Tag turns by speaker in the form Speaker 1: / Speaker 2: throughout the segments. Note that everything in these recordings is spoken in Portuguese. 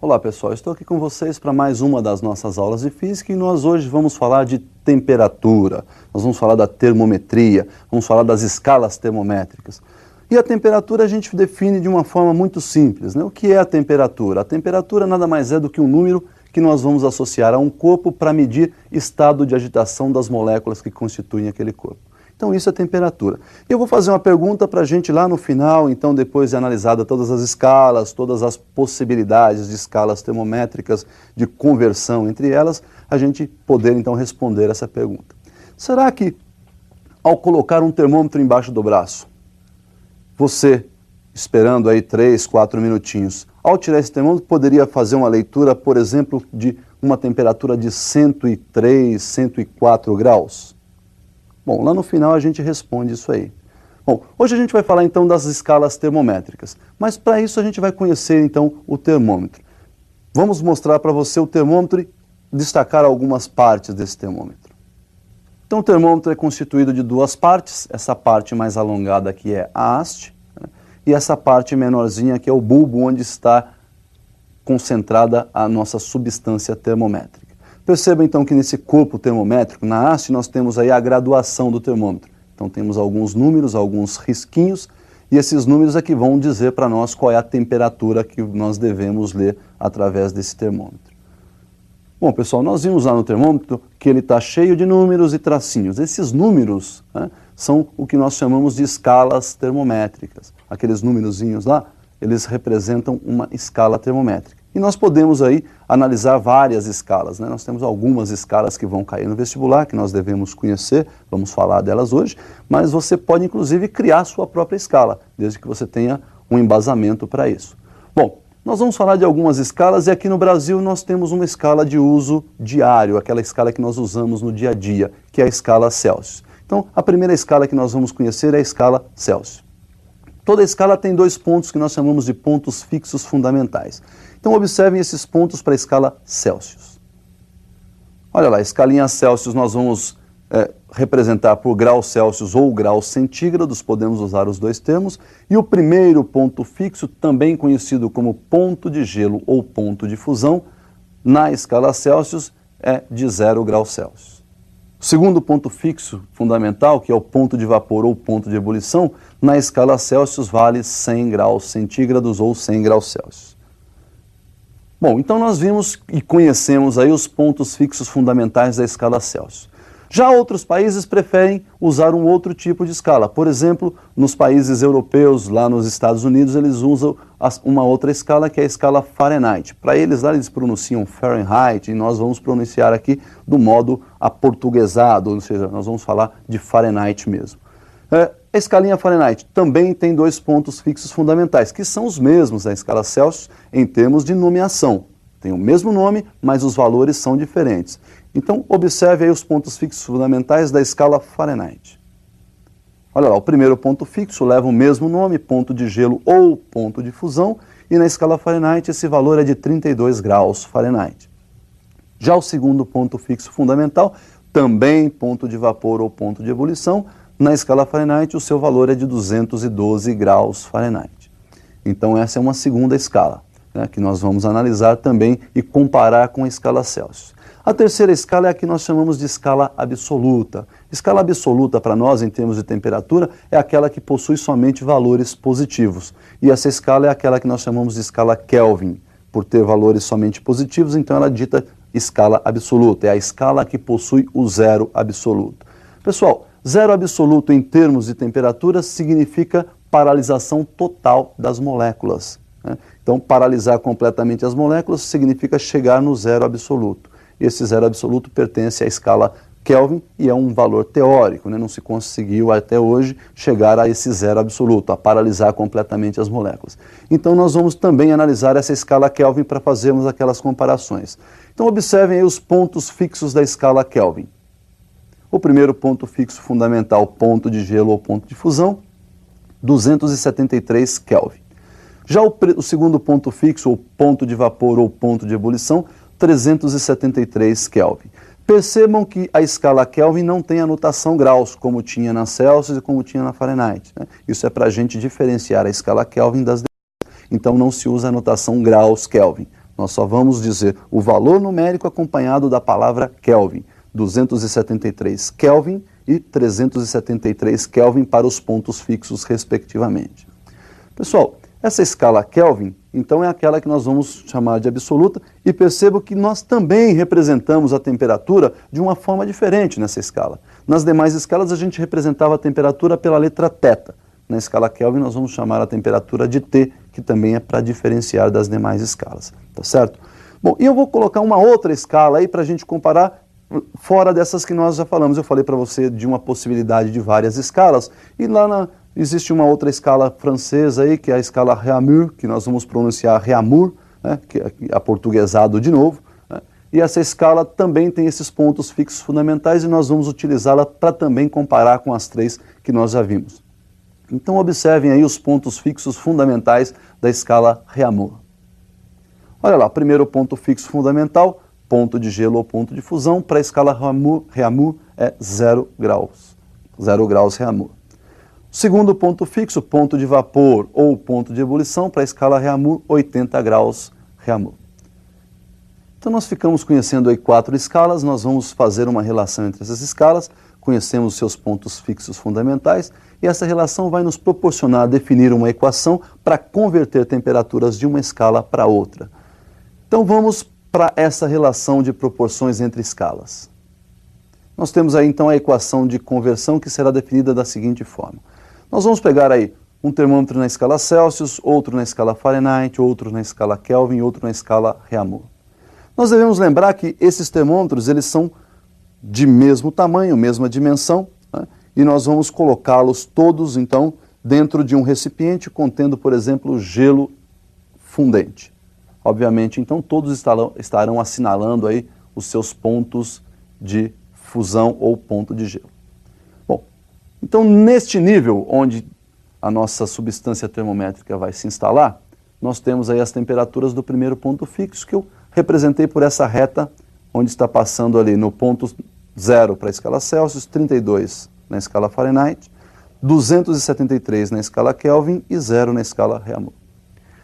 Speaker 1: Olá pessoal, estou aqui com vocês para mais uma das nossas aulas de física e nós hoje vamos falar de temperatura, nós vamos falar da termometria, vamos falar das escalas termométricas. E a temperatura a gente define de uma forma muito simples, né? O que é a temperatura? A temperatura nada mais é do que um número que nós vamos associar a um corpo para medir estado de agitação das moléculas que constituem aquele corpo. Então isso é temperatura. Eu vou fazer uma pergunta para a gente lá no final, então depois de analisada todas as escalas, todas as possibilidades de escalas termométricas, de conversão entre elas, a gente poder então responder essa pergunta. Será que ao colocar um termômetro embaixo do braço, você, esperando aí 3, 4 minutinhos, ao tirar esse termômetro, poderia fazer uma leitura, por exemplo, de uma temperatura de 103, 104 graus? Bom, lá no final a gente responde isso aí. Bom, hoje a gente vai falar então das escalas termométricas, mas para isso a gente vai conhecer então o termômetro. Vamos mostrar para você o termômetro e destacar algumas partes desse termômetro. Então o termômetro é constituído de duas partes, essa parte mais alongada aqui é a haste, né, e essa parte menorzinha aqui é o bulbo onde está concentrada a nossa substância termométrica. Perceba então que nesse corpo termométrico, na haste, nós temos aí a graduação do termômetro. Então temos alguns números, alguns risquinhos, e esses números é que vão dizer para nós qual é a temperatura que nós devemos ler através desse termômetro. Bom pessoal, nós vimos lá no termômetro que ele está cheio de números e tracinhos. Esses números, né, são o que nós chamamos de escalas termométricas. Aqueles numerozinhos lá, eles representam uma escala termométrica. E nós podemos aí analisar várias escalas, né? Nós temos algumas escalas que vão cair no vestibular, que nós devemos conhecer, vamos falar delas hoje, mas você pode inclusive criar sua própria escala, desde que você tenha um embasamento para isso. Bom, nós vamos falar de algumas escalas e aqui no Brasil nós temos uma escala de uso diário, aquela escala que nós usamos no dia a dia, que é a escala Celsius. Então, a primeira escala que nós vamos conhecer é a escala Celsius. Toda escala tem dois pontos que nós chamamos de pontos fixos fundamentais. Então observem esses pontos para a escala Celsius. Olha lá, a escalinha Celsius nós vamos representar por graus Celsius ou graus centígrados, podemos usar os dois termos. E o primeiro ponto fixo, também conhecido como ponto de gelo ou ponto de fusão, na escala Celsius é de 0 graus Celsius. O segundo ponto fixo fundamental, que é o ponto de vapor ou ponto de ebulição, na escala Celsius vale 100 graus centígrados ou 100 graus Celsius. Bom, então nós vimos e conhecemos aí os pontos fixos fundamentais da escala Celsius. Já outros países preferem usar um outro tipo de escala. Por exemplo, nos países europeus, lá nos Estados Unidos, eles usam uma outra escala que é a escala Fahrenheit. Para eles lá eles pronunciam Fahrenheit e nós vamos pronunciar aqui do modo aportuguesado, ou seja, nós vamos falar de Fahrenheit mesmo. A escalinha Fahrenheit também tem dois pontos fixos fundamentais, que são os mesmos da escala Celsius em termos de nomeação. Tem o mesmo nome, mas os valores são diferentes. Então, observe aí os pontos fixos fundamentais da escala Fahrenheit. Olha lá, o primeiro ponto fixo leva o mesmo nome, ponto de gelo ou ponto de fusão, e na escala Fahrenheit esse valor é de 32 graus Fahrenheit. Já o segundo ponto fixo fundamental, também ponto de vapor ou ponto de ebulição, na escala Fahrenheit o seu valor é de 212 graus Fahrenheit. Então essa é uma segunda escala, né, que nós vamos analisar também e comparar com a escala Celsius. A terceira escala é a que nós chamamos de escala absoluta. Escala absoluta para nós, em termos de temperatura, é aquela que possui somente valores positivos. E essa escala é aquela que nós chamamos de escala Kelvin. Por ter valores somente positivos, então ela é dita escala absoluta. É a escala que possui o zero absoluto. Pessoal, zero absoluto em termos de temperatura significa paralisação total das moléculas, né? Então, paralisar completamente as moléculas significa chegar no zero absoluto. Esse zero absoluto pertence à escala Kelvin e é um valor teórico, né? Não se conseguiu até hoje chegar a esse zero absoluto, a paralisar completamente as moléculas. Então nós vamos também analisar essa escala Kelvin para fazermos aquelas comparações. Então observem aí os pontos fixos da escala Kelvin. O primeiro ponto fixo fundamental, ponto de gelo ou ponto de fusão, 273 Kelvin. Já o segundo ponto fixo, ou ponto de vapor ou ponto de ebulição, 373 Kelvin. Percebam que a escala Kelvin não tem a notação graus, como tinha na Celsius e como tinha na Fahrenheit, né? Isso é para a gente diferenciar a escala Kelvin das demais. Então não se usa a notação graus Kelvin. Nós só vamos dizer o valor numérico acompanhado da palavra Kelvin. 273 Kelvin e 373 Kelvin para os pontos fixos, respectivamente. Pessoal, essa escala Kelvin, então, é aquela que nós vamos chamar de absoluta, e perceba que nós também representamos a temperatura de uma forma diferente nessa escala. Nas demais escalas, a gente representava a temperatura pela letra θ. Na escala Kelvin, nós vamos chamar a temperatura de T, que também é para diferenciar das demais escalas, tá certo? Bom, e eu vou colocar uma outra escala aí para a gente comparar fora dessas que nós já falamos. Eu falei para você de uma possibilidade de várias escalas, e lá existe uma outra escala francesa aí, que é a escala Réaumur, que nós vamos pronunciar Réaumur, né, que é aportuguesado de novo, né, e essa escala também tem esses pontos fixos fundamentais e nós vamos utilizá-la para também comparar com as três que nós já vimos. Então observem aí os pontos fixos fundamentais da escala Réaumur. Olha lá, primeiro ponto fixo fundamental, ponto de gelo ou ponto de fusão, para a escala Réaumur é 0 graus. 0 graus Réaumur. Segundo ponto fixo, ponto de vapor ou ponto de ebulição, para a escala Réaumur, 80 graus Réaumur. Então nós ficamos conhecendo aí 4 escalas, nós vamos fazer uma relação entre essas escalas, conhecemos os seus pontos fixos fundamentais, e essa relação vai nos proporcionar definir uma equação para converter temperaturas de uma escala para outra. Então vamos para essa relação de proporções entre escalas. Nós temos aí então a equação de conversão, que será definida da seguinte forma. Nós vamos pegar aí um termômetro na escala Celsius, outro na escala Fahrenheit, outro na escala Kelvin, outro na escala Réaumur. Nós devemos lembrar que esses termômetros eles são de mesmo tamanho, mesma dimensão, né? E nós vamos colocá-los todos então dentro de um recipiente contendo, por exemplo, gelo fundente. Obviamente, então, todos estarão assinalando aí os seus pontos de fusão ou ponto de gelo. Bom, então, neste nível onde a nossa substância termométrica vai se instalar, nós temos aí as temperaturas do primeiro ponto fixo, que eu representei por essa reta, onde está passando ali no ponto 0 para a escala Celsius, 32 na escala Fahrenheit, 273 na escala Kelvin e 0 na escala Réaumur.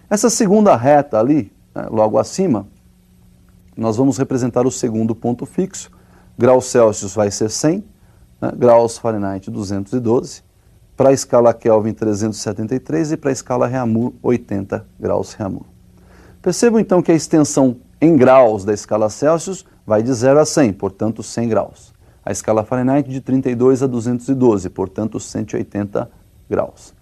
Speaker 1: Essa segunda reta ali, né, logo acima, nós vamos representar o segundo ponto fixo. Graus Celsius vai ser 100, né, graus Fahrenheit 212, para a escala Kelvin 373 e para a escala Réaumur 80 graus Réaumur. Percebam então que a extensão em graus da escala Celsius vai de 0 a 100, portanto 100 graus. A escala Fahrenheit de 32 a 212, portanto 180 graus.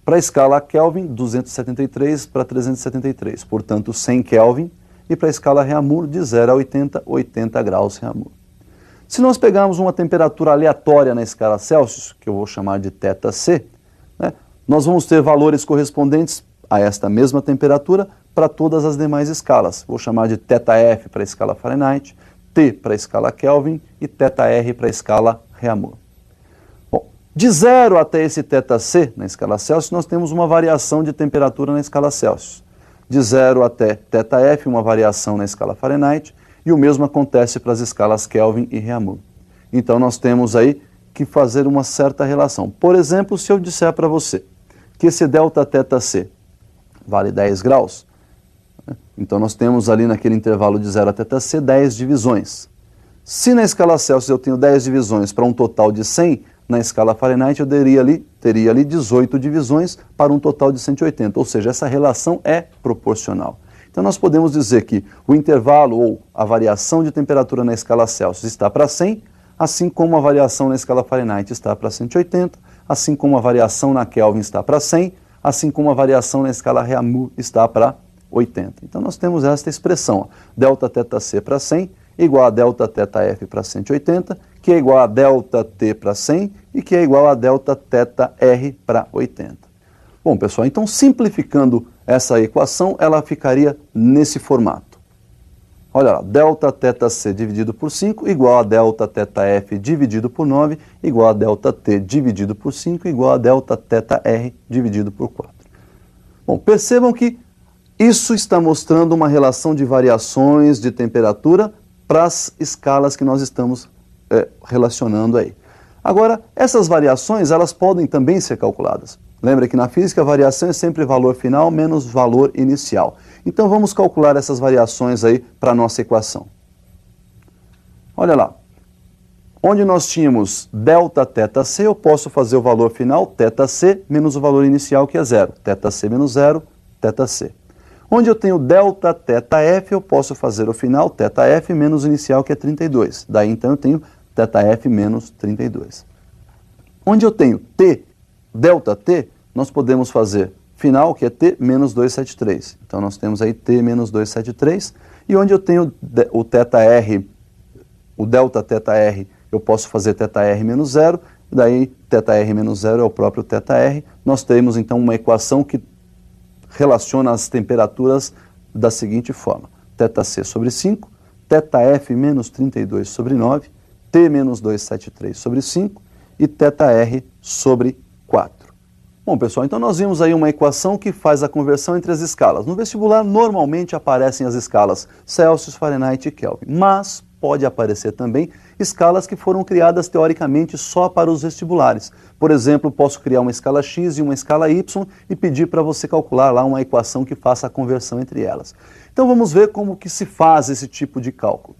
Speaker 1: Para a escala Kelvin, 273 para 373, portanto 100 Kelvin. E para a escala Réaumur, de 0 a 80, 80 graus Réaumur. Se nós pegarmos uma temperatura aleatória na escala Celsius, que eu vou chamar de θC, né, nós vamos ter valores correspondentes a esta mesma temperatura para todas as demais escalas. Vou chamar de θF para a escala Fahrenheit, T para a escala Kelvin e θR para a escala Réaumur. Bom, de 0 até esse θC na escala Celsius, nós temos uma variação de temperatura na escala Celsius. De 0 até θF, uma variação na escala Fahrenheit, e o mesmo acontece para as escalas Kelvin e Réaumur. Então nós temos aí que fazer uma certa relação. Por exemplo, se eu disser para você que esse ΔθC vale 10 graus, então nós temos ali naquele intervalo de 0 a θC 10 divisões. Se na escala Celsius eu tenho 10 divisões para um total de 100, na escala Fahrenheit eu teria ali 18 divisões para um total de 180, ou seja, essa relação é proporcional. Então nós podemos dizer que o intervalo ou a variação de temperatura na escala Celsius está para 100, assim como a variação na escala Fahrenheit está para 180, assim como a variação na Kelvin está para 100, assim como a variação na escala Réaumur está para 80. Então nós temos esta expressão, ΔθC para 100 igual a ΔθF para 180, que é igual a ΔT para 100 e que é igual a ΔθR para 80. Bom, pessoal, então simplificando essa equação, ela ficaria nesse formato. Olha lá, ΔθC dividido por 5 igual a ΔθF dividido por 9 igual a ΔT dividido por 5 igual a ΔθR dividido por 4. Bom, percebam que isso está mostrando uma relação de variações de temperatura para as escalas que nós estamos relacionando aí. Agora, essas variações, elas podem também ser calculadas. Lembra que na física a variação é sempre valor final menos valor inicial. Então vamos calcular essas variações aí para a nossa equação. Olha lá. Onde nós tínhamos delta θc, eu posso fazer o valor final θc menos o valor inicial, que é 0. θc menos 0, θc. Onde eu tenho delta θf, eu posso fazer o final θf menos o inicial, que é 32. Daí então eu tenho θf menos 32. Onde eu tenho t, delta t, nós podemos fazer final, que é t menos 273. Então nós temos aí t menos 273. E onde eu tenho o θr, o delta θr, eu posso fazer θr menos 0. Daí θr menos 0 é o próprio θr. Nós temos então uma equação que relaciona as temperaturas da seguinte forma. θc sobre 5, θf menos 32 sobre 9, t menos 273 sobre 5 e θr sobre 4. Bom, pessoal, então nós vimos aí uma equação que faz a conversão entre as escalas. No vestibular, normalmente aparecem as escalas Celsius, Fahrenheit e Kelvin, mas pode aparecer também escalas que foram criadas teoricamente só para os vestibulares. Por exemplo, posso criar uma escala X e uma escala Y e pedir para você calcular lá uma equação que faça a conversão entre elas. Então vamos ver como que se faz esse tipo de cálculo.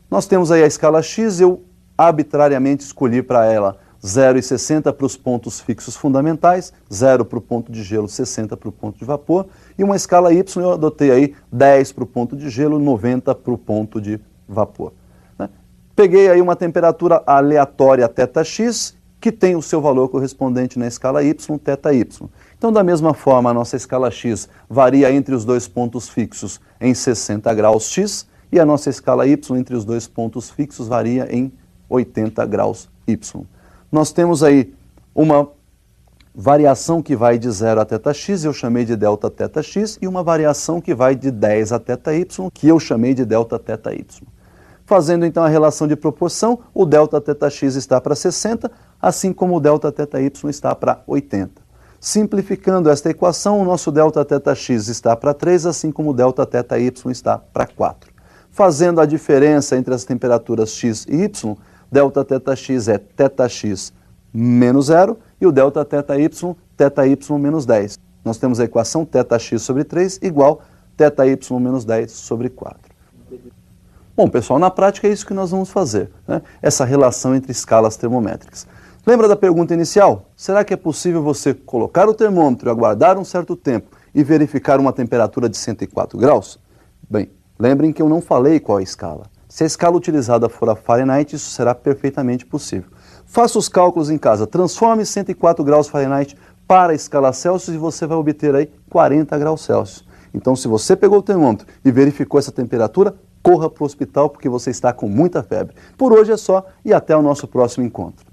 Speaker 1: Nós temos aí a escala X, eu arbitrariamente escolhi para ela 0,60 para os pontos fixos fundamentais, 0 para o ponto de gelo, 60 para o ponto de vapor, e uma escala Y eu adotei aí 10 para o ponto de gelo, 90 para o ponto de vapor. Peguei aí uma temperatura aleatória θx, que tem o seu valor correspondente na escala Y, θy. Então, da mesma forma, a nossa escala X varia entre os dois pontos fixos em 60 graus X, e a nossa escala Y entre os dois pontos fixos varia em 80 graus Y. Nós temos aí uma variação que vai de 0 a θx, eu chamei de delta θx, e uma variação que vai de 10 a θy, que eu chamei de delta θy. Fazendo então a relação de proporção, o delta θx está para 60, assim como o delta θy está para 80. Simplificando esta equação, o nosso delta θx está para 3, assim como o delta θy está para 4. Fazendo a diferença entre as temperaturas x e y, delta θx é θx menos 0 e o delta θy menos 10. Nós temos a equação θx sobre 3 igual θy menos 10 sobre 4. Bom, pessoal, na prática é isso que nós vamos fazer, né? Essa relação entre escalas termométricas. Lembra da pergunta inicial? Será que é possível você colocar o termômetro e aguardar um certo tempo e verificar uma temperatura de 104 graus? Bem, lembrem que eu não falei qual é a escala. Se a escala utilizada for a Fahrenheit, isso será perfeitamente possível. Faça os cálculos em casa, transforme 104 graus Fahrenheit para a escala Celsius e você vai obter aí 40 graus Celsius. Então, se você pegou o termômetro e verificou essa temperatura, corra para o hospital porque você está com muita febre. Por hoje é só e até o nosso próximo encontro.